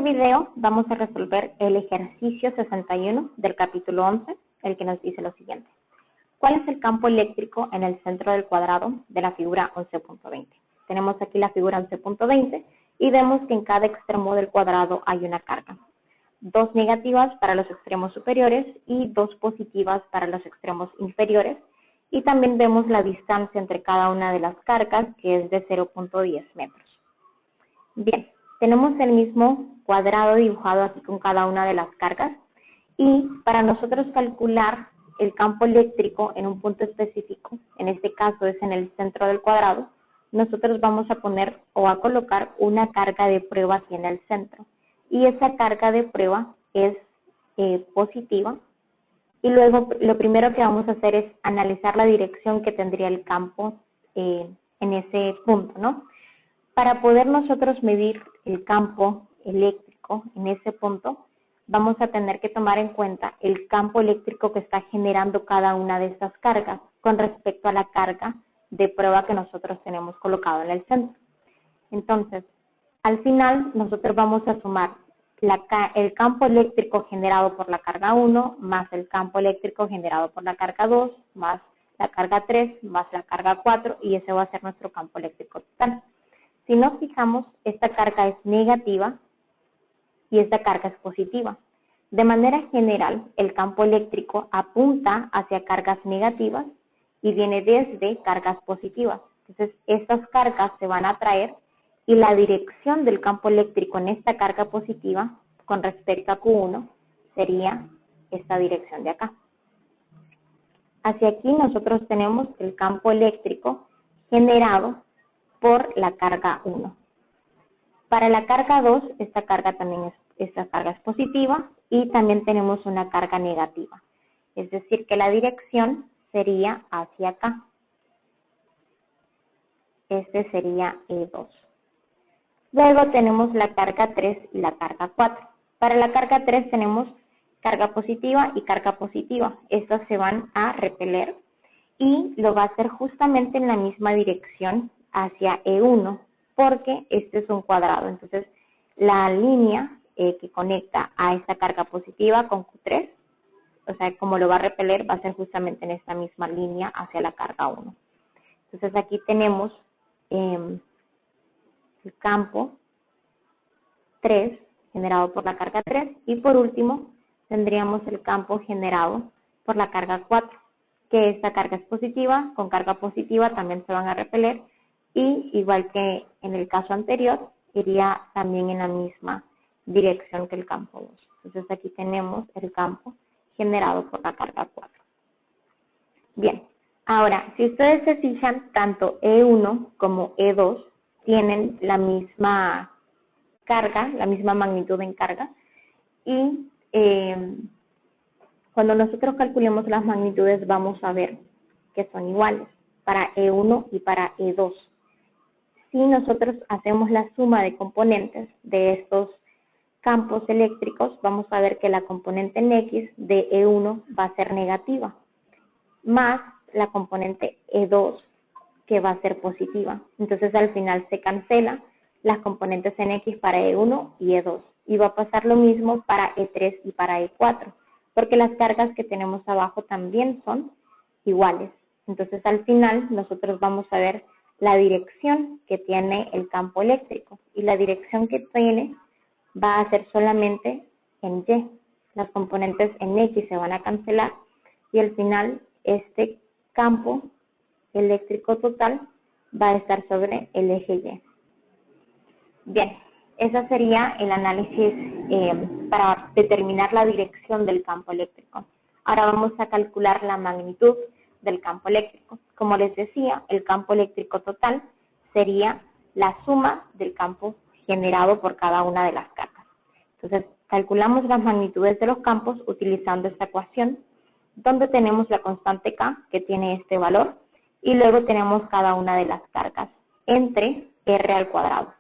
este video vamos a resolver el ejercicio 61 del capítulo 11, el que nos dice lo siguiente. ¿Cuál es el campo eléctrico en el centro del cuadrado de la figura 11.20? Tenemos aquí la figura 11.20 y vemos que en cada extremo del cuadrado hay una carga. 2 negativas para los extremos superiores y 2 positivas para los extremos inferiores. Y también vemos la distancia entre cada una de las cargas, que es de 0.10 metros. Bien, tenemos el mismo cuadrado dibujado aquí con cada una de las cargas. Y para nosotros calcular el campo eléctrico en un punto específico, en este caso es en el centro del cuadrado, nosotros vamos a poner o a colocar una carga de prueba aquí en el centro. Y esa carga de prueba es positiva. Y luego lo primero que vamos a hacer es analizar la dirección que tendría el campo en ese punto, ¿no? Para poder nosotros medir el campo eléctrico en ese punto, vamos a tener que tomar en cuenta el campo eléctrico que está generando cada una de estas cargas con respecto a la carga de prueba que nosotros tenemos colocado en el centro. Entonces, al final, nosotros vamos a sumar el campo eléctrico generado por la carga 1 más el campo eléctrico generado por la carga 2 más la carga 3 más la carga 4 y ese va a ser nuestro campo eléctrico total. Si nos fijamos, esta carga es negativa y esta carga es positiva. De manera general, el campo eléctrico apunta hacia cargas negativas y viene desde cargas positivas. Entonces, estas cargas se van a atraer y la dirección del campo eléctrico en esta carga positiva con respecto a Q1 sería esta dirección de acá. Hacia aquí nosotros tenemos el campo eléctrico generado por la carga 1. Para la carga 2, esta carga es positiva y también tenemos una carga negativa. Es decir, que la dirección sería hacia acá. Este sería E2. Luego tenemos la carga 3 y la carga 4. Para la carga 3 tenemos carga positiva y carga positiva. Estas se van a repeler y lo va a hacer justamente en la misma dirección hacia E1, porque este es un cuadrado. Entonces, la línea que conecta a esta carga positiva con Q3, o sea, como lo va a repeler, va a ser justamente en esta misma línea hacia la carga 1. Entonces, aquí tenemos el campo 3 generado por la carga 3 y por último tendríamos el campo generado por la carga 4, que esta carga es positiva, con carga positiva también se van a repeler y igual que en el caso anterior iría también en la misma dirección que el campo 2. Entonces aquí tenemos el campo generado por la carga 4. Bien, ahora si ustedes se fijan, tanto E1 como E2 tienen la misma carga, la misma magnitud en carga y cuando nosotros calculemos las magnitudes vamos a ver que son iguales para E1 y para E2. Si nosotros hacemos la suma de componentes de estos campos eléctricos, vamos a ver que la componente en X de E1 va a ser negativa, más la componente E2 que va a ser positiva. Entonces al final se cancela las componentes en X para E1 y E2. Y va a pasar lo mismo para E3 y para E4, porque las cargas que tenemos abajo también son iguales. Entonces al final nosotros vamos a ver la dirección que tiene el campo eléctrico. Y la dirección que tiene va a ser solamente en Y. Las componentes en X se van a cancelar y al final este campo eléctrico total va a estar sobre el eje Y. Bien, ese sería el análisis para determinar la dirección del campo eléctrico. Ahora vamos a calcular la magnitud del campo eléctrico. Como les decía, el campo eléctrico total sería la suma del campo generado por cada una de las cargas. Entonces, calculamos las magnitudes de los campos utilizando esta ecuación, donde tenemos la constante K, que tiene este valor, y luego tenemos cada una de las cargas entre R al cuadrado.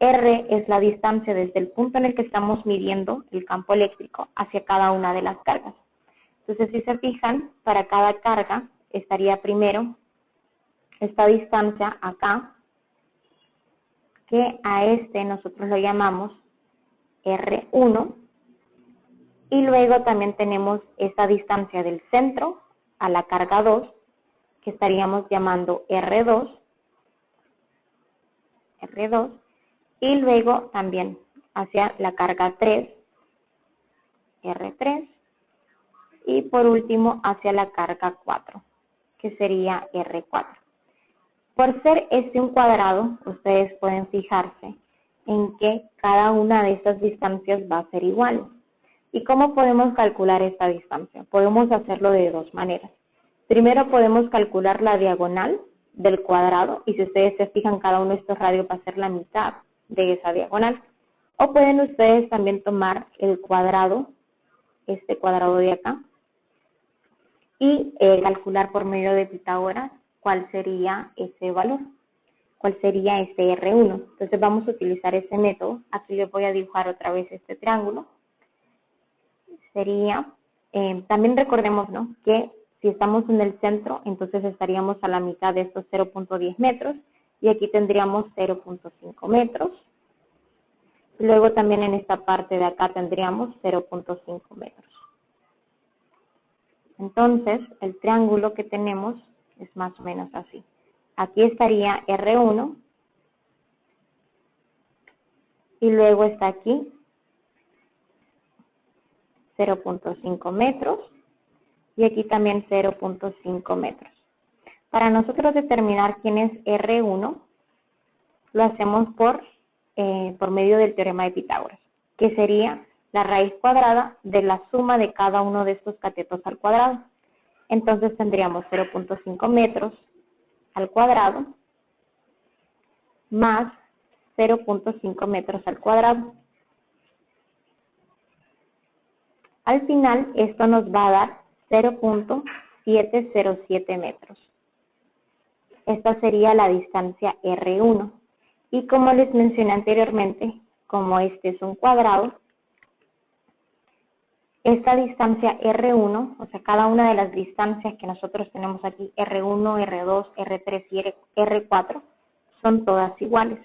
R es la distancia desde el punto en el que estamos midiendo el campo eléctrico hacia cada una de las cargas. Entonces, si se fijan, para cada carga estaría primero esta distancia acá, que a este nosotros lo llamamos R1, y luego también tenemos esta distancia del centro a la carga 2, que estaríamos llamando R2, y luego también hacia la carga 3, R3, y por último hacia la carga 4, que sería R4. Por ser este un cuadrado, ustedes pueden fijarse en que cada una de estas distancias va a ser igual. ¿Y cómo podemos calcular esta distancia? Podemos hacerlo de dos maneras. Primero podemos calcular la diagonal del cuadrado, y si ustedes se fijan, cada uno de estos radios va a ser la mitad de esa diagonal. O pueden ustedes también tomar el cuadrado, este cuadrado de acá, y calcular por medio de Pitágoras cuál sería ese valor, cuál sería ese R1. Entonces vamos a utilizar ese método. Aquí les voy a dibujar otra vez este triángulo. Sería, también recordemos, ¿no?, que si estamos en el centro, entonces estaríamos a la mitad de estos 0.10 metros, y aquí tendríamos 0.5 metros. Luego también en esta parte de acá tendríamos 0.5 metros. Entonces, el triángulo que tenemos es más o menos así. Aquí estaría R1, y luego está aquí 0.5 metros, y aquí también 0.5 metros. Para nosotros determinar quién es R1, lo hacemos por medio del teorema de Pitágoras, que sería la raíz cuadrada de la suma de cada uno de estos catetos al cuadrado. Entonces tendríamos 0.5 metros al cuadrado más 0.5 metros al cuadrado. Al final, esto nos va a dar 0.707 metros. Esta sería la distancia R1. Y como les mencioné anteriormente, como este es un cuadrado, esta distancia R1, o sea, cada una de las distancias que nosotros tenemos aquí, R1, R2, R3 y R4, son todas iguales.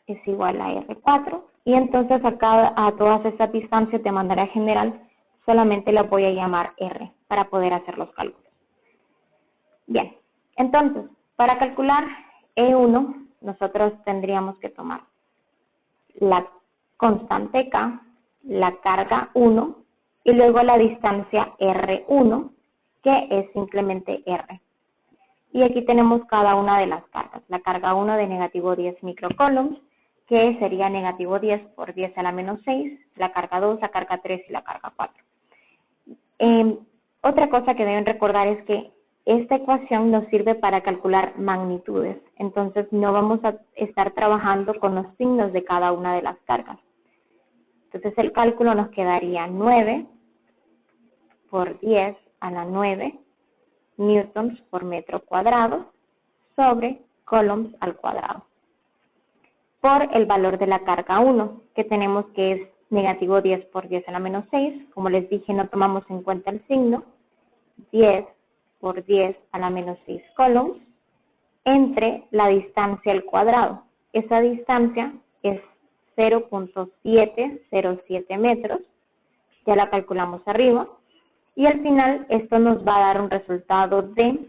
Es igual a R4, y entonces acá a todas estas distancias de manera general solamente las voy a llamar R para poder hacer los cálculos. Bien, entonces para calcular E1 nosotros tendríamos que tomar la constante K, la carga 1 y luego la distancia R1, que es simplemente R. Y aquí tenemos cada una de las cargas. La carga 1 de negativo 10 microcoulombs, que sería negativo 10 por 10 a la menos 6, la carga 2, la carga 3 y la carga 4. Otra cosa que deben recordar es que esta ecuación nos sirve para calcular magnitudes, entonces no vamos a estar trabajando con los signos de cada una de las cargas. Entonces el cálculo nos quedaría 9 por 10 a la 9 newtons por metro cuadrado sobre coulombs al cuadrado, por el valor de la carga 1, que tenemos que es negativo 10 por 10 a la menos 6, como les dije, no tomamos en cuenta el signo, 10 por 10 a la menos 6 coulombs, entre la distancia al cuadrado. Esa distancia es 0.707 metros, ya la calculamos arriba, y al final esto nos va a dar un resultado de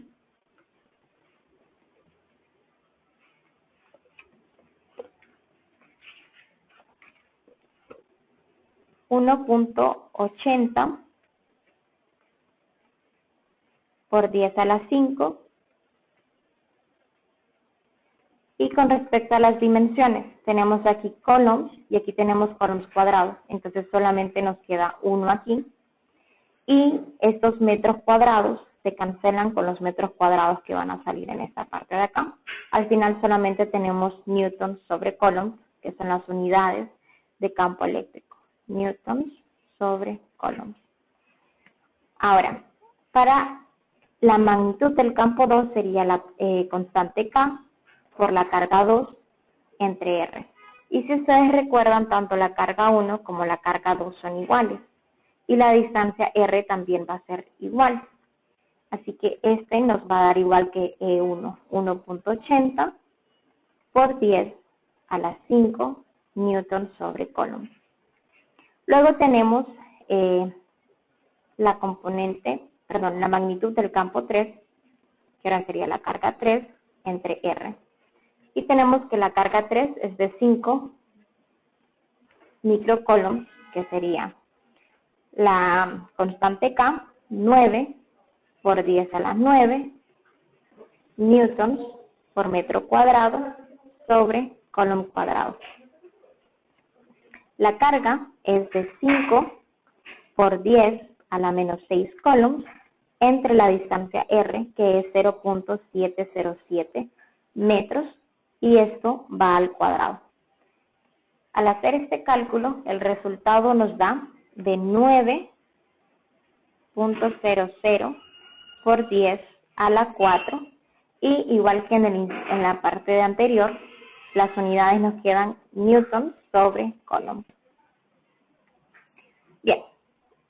1.80 por 10 a la 5. Y con respecto a las dimensiones, tenemos aquí coulombs y aquí tenemos coulombs cuadrados, entonces solamente nos queda 1 aquí. Y estos metros cuadrados se cancelan con los metros cuadrados que van a salir en esta parte de acá. Al final solamente tenemos newtons sobre coulombs, que son las unidades de campo eléctrico. Newtons sobre coulombs. Ahora, para la magnitud del campo 2 sería la constante K por la carga 2 entre R. Y si ustedes recuerdan, tanto la carga 1 como la carga 2 son iguales. Y la distancia R también va a ser igual. Así que nos va a dar igual que E1, 1.80 por 10 a la 5 newton sobre coulomb. Luego tenemos la magnitud del campo 3, que ahora sería la carga 3 entre R. Y tenemos que la carga 3 es de 5 microcoulombs, que sería la constante K, 9 por 10 a la 9 newtons por metro cuadrado sobre coulomb cuadrado. La carga es de 5 por 10 a la menos 6 coulombs entre la distancia R, que es 0.707 metros, y esto va al cuadrado. Al hacer este cálculo, el resultado nos da de 9.00 por 10 a la 4, y igual que en la parte anterior, las unidades nos quedan newtons sobre coulomb. Bien,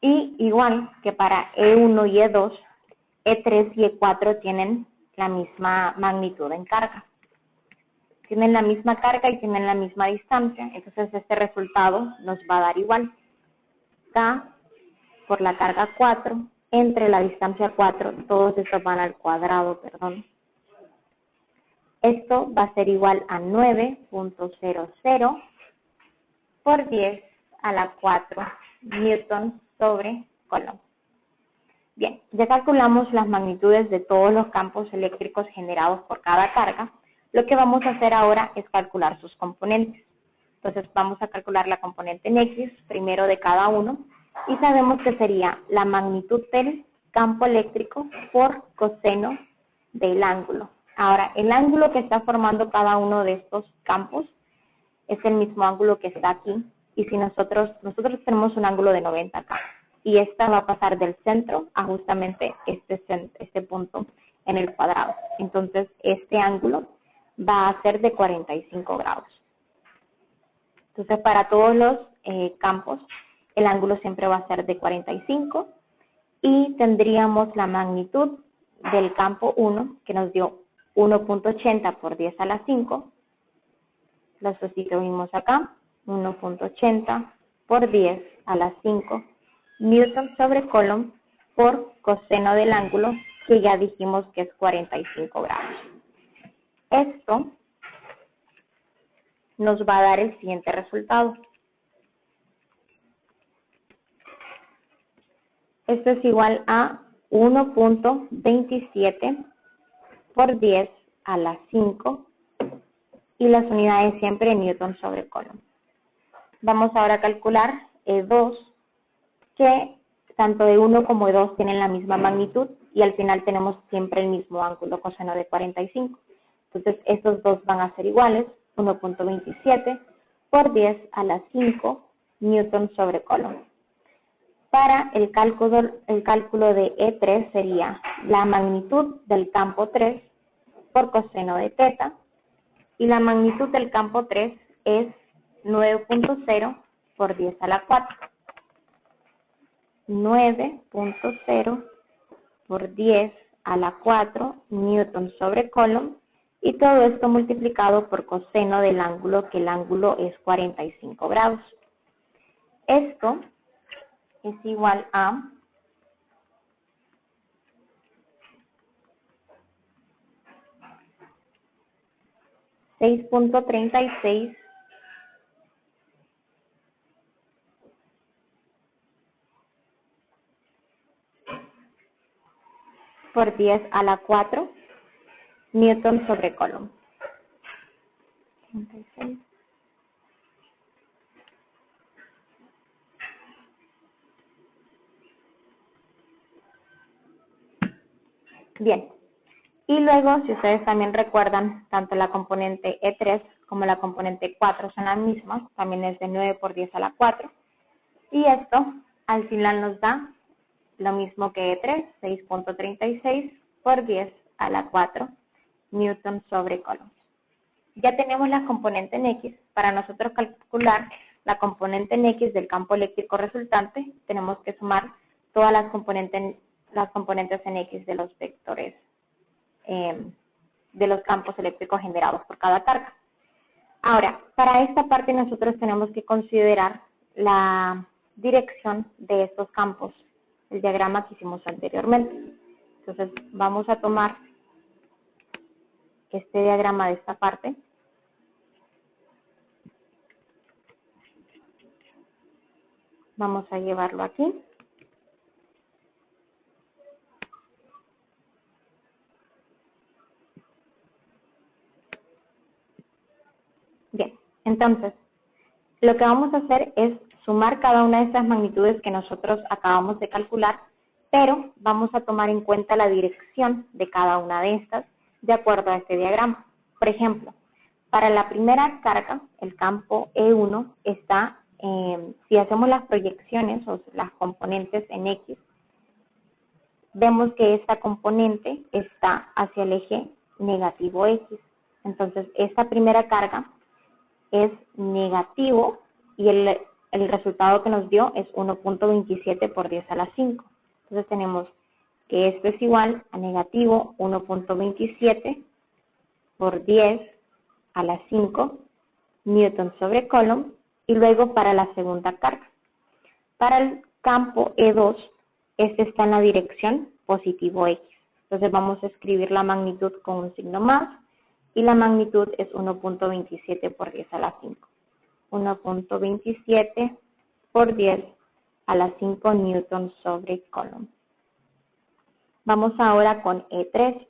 y igual que para E1 y E2, E3 y E4 tienen la misma magnitud en carga. Tienen la misma carga y tienen la misma distancia, entonces este resultado nos va a dar igual. K por la carga 4 entre la distancia 4, todos estos van al cuadrado, perdón. Esto va a ser igual a 9.00 por 10 a la 4 newton sobre coulomb. Bien, ya calculamos las magnitudes de todos los campos eléctricos generados por cada carga. Lo que vamos a hacer ahora es calcular sus componentes. Entonces vamos a calcular la componente en X, primero de cada uno, y sabemos que sería la magnitud del campo eléctrico por coseno del ángulo. Ahora, el ángulo que está formando cada uno de estos campos es el mismo ángulo que está aquí, y si nosotros tenemos un ángulo de 90 acá, y esta va a pasar del centro a justamente este punto en el cuadrado. Entonces, este ángulo va a ser de 45 grados. Entonces, para todos los campos, el ángulo siempre va a ser de 45, y tendríamos la magnitud del campo 1, que nos dio 1.80 por 10 a la 5, lo sustituimos acá, 1.80 por 10 a la 5 newton sobre coulomb por coseno del ángulo, que ya dijimos que es 45 grados. Esto nos va a dar el siguiente resultado. Esto es igual a 1.27 por 10 a la 5, y las unidades siempre en newton sobre coulomb. Vamos ahora a calcular E2, que tanto E1 como E2 tienen la misma magnitud, y al final tenemos siempre el mismo ángulo, coseno de 45. Entonces, estos dos van a ser iguales, 1.27 por 10 a la 5 newton sobre coulomb. Para el cálculo de E3 sería la magnitud del campo 3 por coseno de teta, y la magnitud del campo 3 es 9.0 por 10 a la 4. 9.0 por 10 a la 4 newton sobre coulomb, y todo esto multiplicado por coseno del ángulo, que el ángulo es 45 grados. Esto es igual a 6.36 por 10 a la 4 newton sobre coulomb. 36. Bien, y luego, si ustedes también recuerdan, tanto la componente E3 como la componente 4 son las mismas, también es de 9 por 10 a la 4, y esto al final nos da lo mismo que E3, 6.36 por 10 a la 4 newton sobre coulomb. Ya tenemos la componente en X. Para nosotros calcular la componente en X del campo eléctrico resultante, tenemos que sumar todas las componentes en X de los vectores de los campos eléctricos generados por cada carga. Ahora, para esta parte nosotros tenemos que considerar la dirección de estos campos, el diagrama que hicimos anteriormente. Entonces, vamos a tomar este diagrama de esta parte. Vamos a llevarlo aquí. Bien, entonces, lo que vamos a hacer es sumar cada una de estas magnitudes que nosotros acabamos de calcular, pero vamos a tomar en cuenta la dirección de cada una de estas de acuerdo a este diagrama. Por ejemplo, para la primera carga, el campo E1 está, si hacemos las proyecciones o las componentes en X, vemos que esta componente está hacia el eje negativo X. Entonces, esta primera carga es negativo y el resultado que nos dio es 1.27 por 10 a la 5. Entonces tenemos que esto es igual a negativo 1.27 por 10 a la 5 newton sobre coulomb, y luego para la segunda carga. Para el campo E2, este está en la dirección positivo X. Entonces vamos a escribir la magnitud con un signo más, y la magnitud es 1.27 por 10 a la 5. 1.27 por 10 a la 5 newton sobre coulomb. Vamos ahora con E3.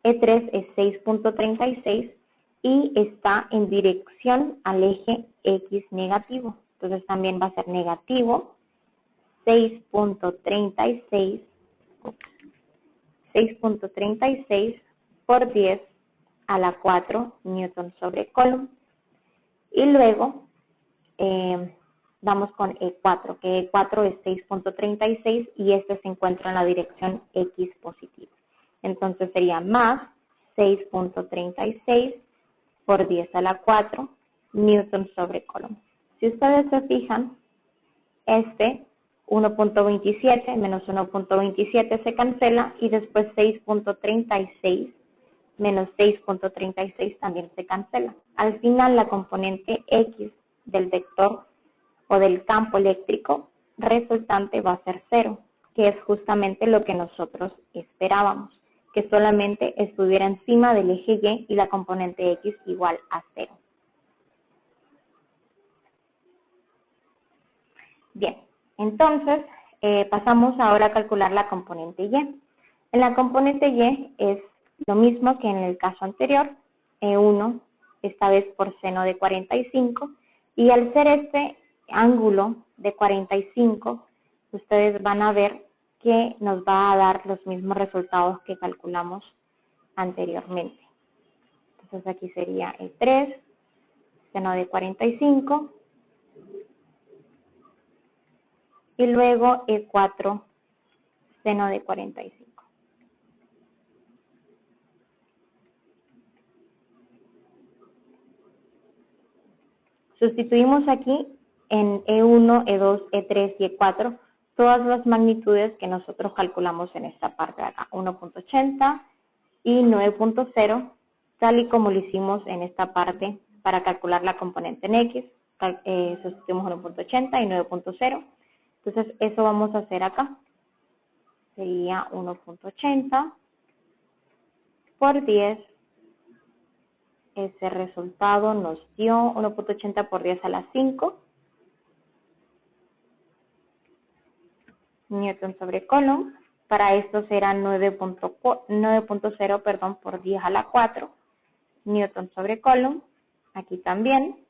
E3 es 6.36 y está en dirección al eje X negativo. Entonces también va a ser negativo 6.36 por 10 a la 4 newton sobre coulomb. Y luego vamos con E4, que E4 es 6.36 y este se encuentra en la dirección X positiva. Entonces sería más 6.36 por 10 a la 4 newton sobre coulomb. Si ustedes se fijan, este 1.27 menos 1.27 se cancela y después 6.36 menos 6.36 también se cancela. Al final la componente X del vector o del campo eléctrico resultante va a ser 0, que es justamente lo que nosotros esperábamos, que solamente estuviera encima del eje Y y la componente X igual a 0. Bien, entonces pasamos ahora a calcular la componente Y. En la componente Y es lo mismo que en el caso anterior, E1, esta vez por seno de 45, y al ser este ángulo de 45, ustedes van a ver que nos va a dar los mismos resultados que calculamos anteriormente. Entonces aquí sería E3, seno de 45, y luego E4, seno de 45. Sustituimos aquí en E1, E2, E3 y E4 todas las magnitudes que nosotros calculamos en esta parte de acá, 1.80 y 9.0, tal y como lo hicimos en esta parte para calcular la componente en X. Sustituimos 1.80 y 9.0. Entonces, eso vamos a hacer acá. Sería 1.80 por 10. Ese resultado nos dio 1.80 por 10 a la 5 newton sobre coulomb. Para esto será 9.0 por 10 a la 4 newton sobre coulomb. Aquí también.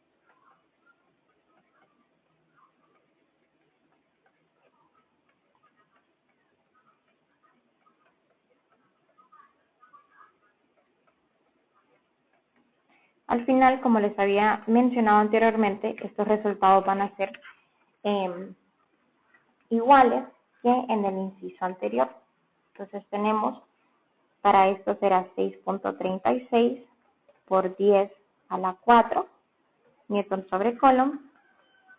Al final, como les había mencionado anteriormente, estos resultados van a ser iguales que en el inciso anterior. Entonces tenemos, para esto será 6.36 por 10 a la 4 newton sobre coulomb.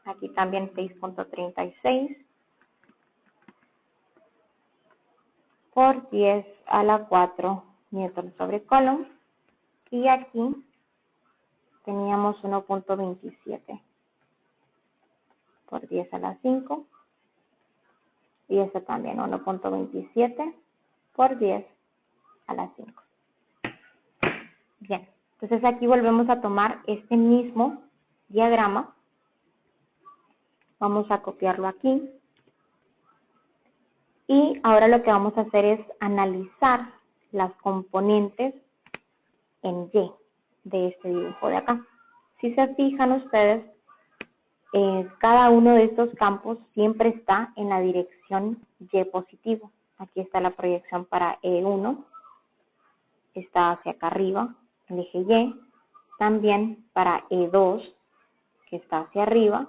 Aquí también 6.36 por 10 a la 4 newton sobre coulomb. Y aquí teníamos 1.27 por 10 a la 5. Y este también, 1.27 por 10 a la 5. Bien, entonces aquí volvemos a tomar este mismo diagrama. Vamos a copiarlo aquí. Y ahora lo que vamos a hacer es analizar las componentes en Y de este dibujo de acá. Si se fijan ustedes, cada uno de estos campos siempre está en la dirección Y positivo. Aquí está la proyección para E1, está hacia acá arriba, el eje Y. También para E2, que está hacia arriba.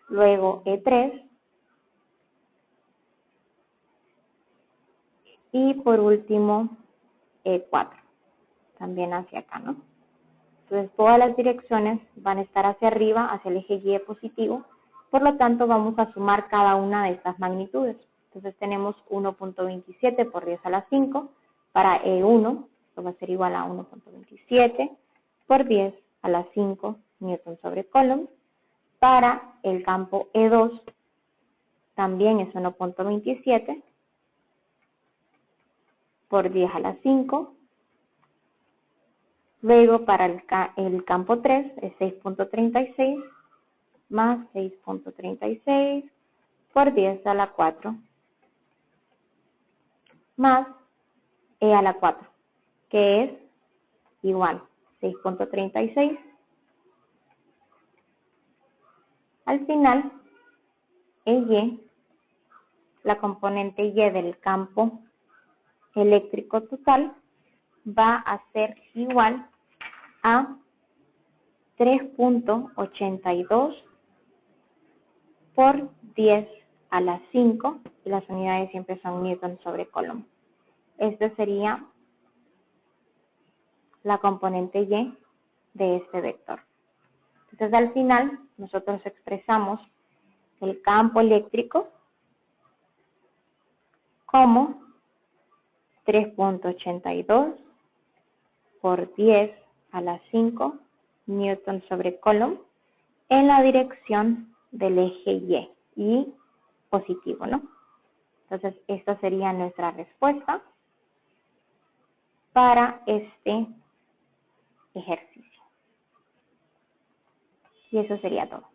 Luego E3. Y por último, E4, también hacia acá, ¿no? Entonces, todas las direcciones van a estar hacia arriba, hacia el eje Y positivo. Por lo tanto, vamos a sumar cada una de estas magnitudes. Entonces, tenemos 1.27 por 10 a la 5 para E1. Esto va a ser igual a 1.27 por 10 a la 5 newton sobre coulomb. Para el campo E2, también es 1.27 por 10 a la 5. Luego, para el campo 3 es 6.36 más 6.36 por 10 a la 4 más E a la 4, que es igual 6.36. Al final, EY, la componente Y del campo eléctrico total, va a ser igual a 3.82 por 10 a la 5, y las unidades siempre son newton sobre coulomb. Esta sería la componente Y de este vector. Entonces, al final, nosotros expresamos el campo eléctrico como 3.82 por 10 a la 5 newton sobre coulomb en la dirección del eje Y positivo, ¿no? Entonces, esta sería nuestra respuesta para este ejercicio. Y eso sería todo.